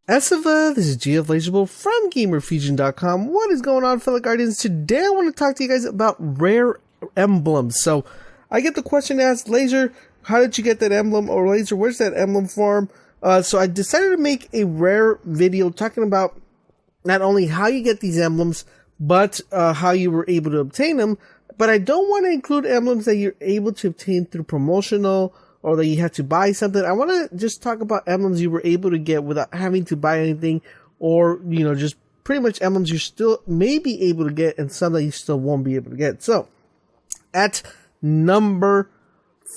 Esiva, this is GF Laserable from GamerFusion.com. What is going on, fellow Guardians? Today I want to talk to you guys about rare emblems. So, I get the question asked, Laser, how did you get that emblem? Or Laser, where's that emblem from? So I decided to make a rare video talking about not only how you get these emblems, but how you were able to obtain them. But I don't want to include emblems that you're able to obtain through promotional or that you had to buy something. I want to just talk about emblems you were able to get without having to buy anything, or, you know, just pretty much emblems you still may be able to get and some that you still won't be able to get. So, at number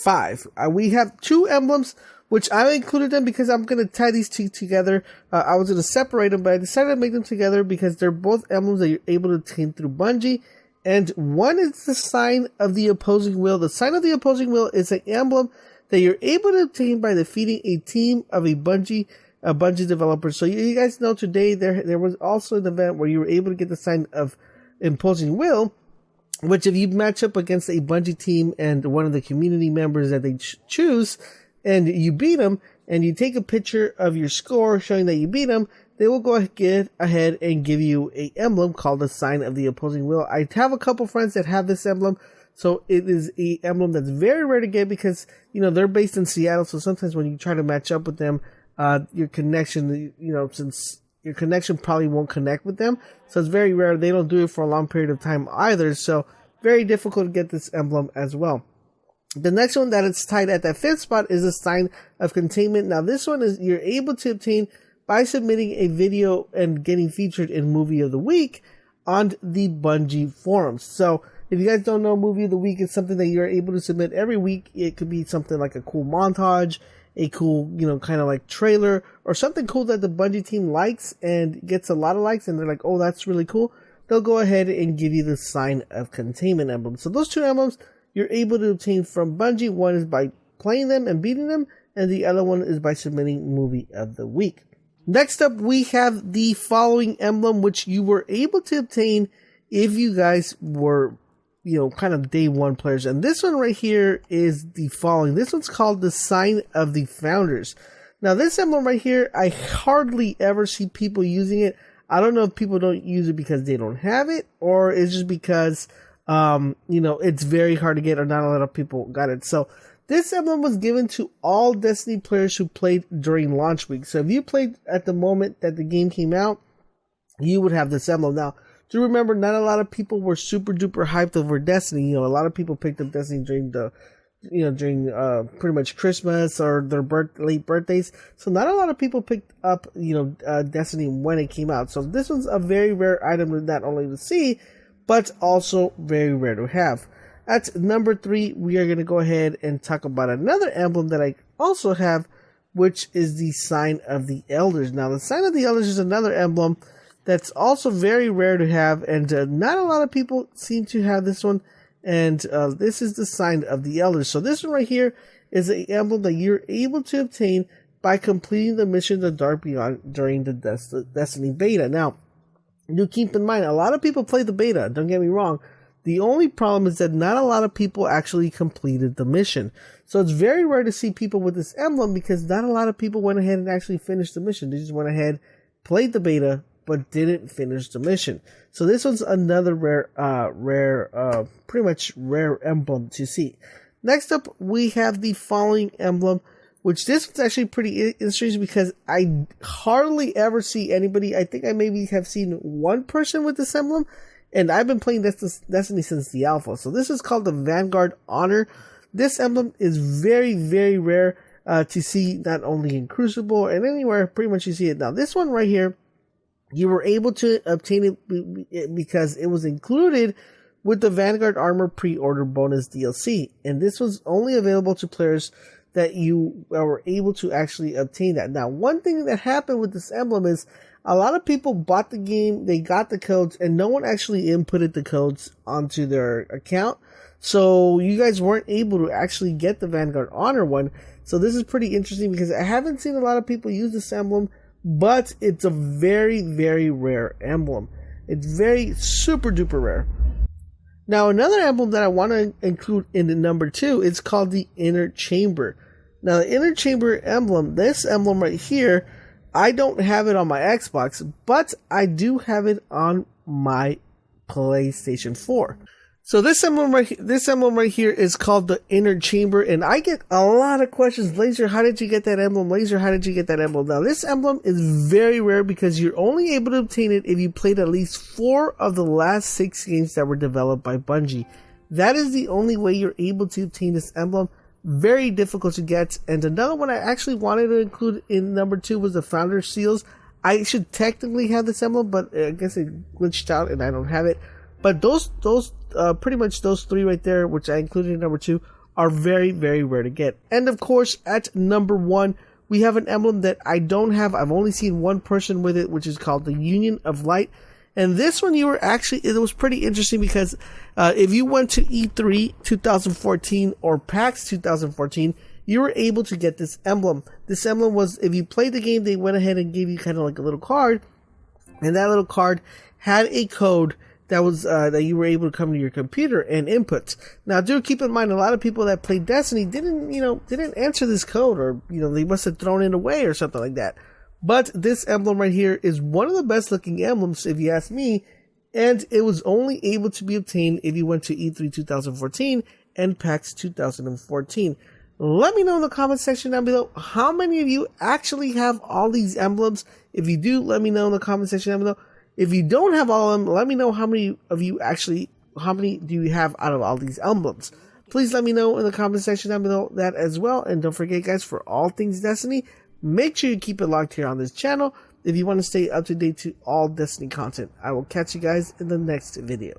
5, we have 2 emblems, which I included them because I'm going to tie these two together. I was going to separate them, but I decided to make them together because they're both emblems that you're able to obtain through Bungie. And one is the sign of the opposing will. The sign of the opposing will is an emblem that you're able to obtain by defeating a team of a Bungie developers. So you guys know today there was also an event where you were able to get the sign of opposing will, which if you match up against a Bungie team and one of the community members that they choose, and you beat them, and you take a picture of your score showing that you beat them, they will go ahead and give you a emblem called the sign of the opposing will. I have a couple friends that have this emblem, so it is a emblem that's very rare to get because, you know, they're based in Seattle, so sometimes when you try to match up with them, your connection, since your connection probably won't connect with them, so it's very rare. They don't do it for a long period of time either, so very difficult to get this emblem as well. The next one that it's tied at that 5th spot is a sign of containment. Now this one is you're able to obtain by submitting a video and getting featured in Movie of the Week on the Bungie forums. So if you guys don't know, Movie of the Week is something that you're able to submit every week. It could be something like a cool montage, a cool, kind of like trailer, or something cool that the Bungie team likes and gets a lot of likes, and they're like, oh, that's really cool. They'll go ahead and give you the sign of containment emblem. So those 2 emblems you're able to obtain from Bungie. One is by playing them and beating them, and the other one is by submitting Movie of the Week. Next up, we have the following emblem, which you were able to obtain if you guys were, kind of day 1 players. And this one right here is the following. This one's called the Sign of the Founders. Now, this emblem right here, I hardly ever see people using it. I don't know if people don't use it because they don't have it, or it's just because it's very hard to get, or not a lot of people got it. So this emblem was given to all Destiny players who played during launch week. So if you played at the moment that the game came out, you would have this emblem. Now, do remember, not a lot of people were super duper hyped over Destiny. A lot of people picked up Destiny during pretty much Christmas or their late birthdays. So not a lot of people picked up, Destiny when it came out. So this one's a very rare item not only to see, but also very rare to have. At number 3, we are going to go ahead and talk about another emblem that I also have, which is the Sign of the Elders. Now, the Sign of the Elders is another emblem that's also very rare to have, and not a lot of people seem to have this one, and this is the Sign of the Elders. So this one right here is an emblem that you're able to obtain by completing the mission The Dark Beyond during the Destiny beta. Now, do keep in mind, a lot of people played the beta, don't get me wrong. The only problem is that not a lot of people actually completed the mission. So it's very rare to see people with this emblem because not a lot of people went ahead and actually finished the mission. They just went ahead, played the beta, but didn't finish the mission. So this one's another pretty much rare emblem to see. Next up, we have the following emblem, which this one's actually pretty interesting because I hardly ever see anybody. I think I maybe have seen one person with this emblem, and I've been playing Destiny since the alpha. So this is called the Vanguard Honor. This emblem is very, very rare to see, not only in Crucible and anywhere, pretty much you see it. Now, this one right here, you were able to obtain it because it was included with the Vanguard Armor pre-order bonus DLC. And this was only available to players that you were able to actually obtain that. Now, one thing that happened with this emblem is a lot of people bought the game, they got the codes, and no one actually inputted the codes onto their account. So you guys weren't able to actually get the Vanguard Honor one. So this is pretty interesting because I haven't seen a lot of people use this emblem, but it's a very, very rare emblem. It's very super duper rare. Now, another emblem that I want to include in the number 2 is called the Inner Chamber. Now, the Inner Chamber emblem, this emblem right here, I don't have it on my Xbox, but I do have it on my PlayStation 4. So this emblem right here is called the Inner Chamber, and I get a lot of questions. Laser, how did you get that emblem? Laser, how did you get that emblem? Now, this emblem is very rare because you're only able to obtain it if you played at least 4 of the last 6 games that were developed by Bungie. That is the only way you're able to obtain this emblem. Very difficult to get. And another one I actually wanted to include in number 2 was the Founder Seals. I should technically have this emblem, but I guess it glitched out and I don't have it. But pretty much those 3 right there, which I included in number 2, are very, very rare to get. And of course, at number 1, we have an emblem that I don't have. I've only seen one person with it, which is called the Union of Light. And this one, it was pretty interesting because if you went to E3 2014 or PAX 2014, you were able to get this emblem. This emblem was, if you played the game, they went ahead and gave you kind of like a little card, and that little card had a code that was that you were able to come to your computer and input. Now, do keep in mind, a lot of people that played Destiny didn't answer this code, or they must have thrown it away or something like that. But this emblem right here is one of the best looking emblems, if you ask me, and it was only able to be obtained if you went to E3 2014 and PAX 2014. Let me know in the comment section down below how many of you actually have all these emblems. If you do, let me know in the comment section down below. If you don't have all of them, let me know how many do you have out of all these emblems. Please let me know in the comment section down below that as well. And don't forget, guys, for all things Destiny, make sure you keep it locked here on this channel if you want to stay up to date to all Destiny content. I will catch you guys in the next video.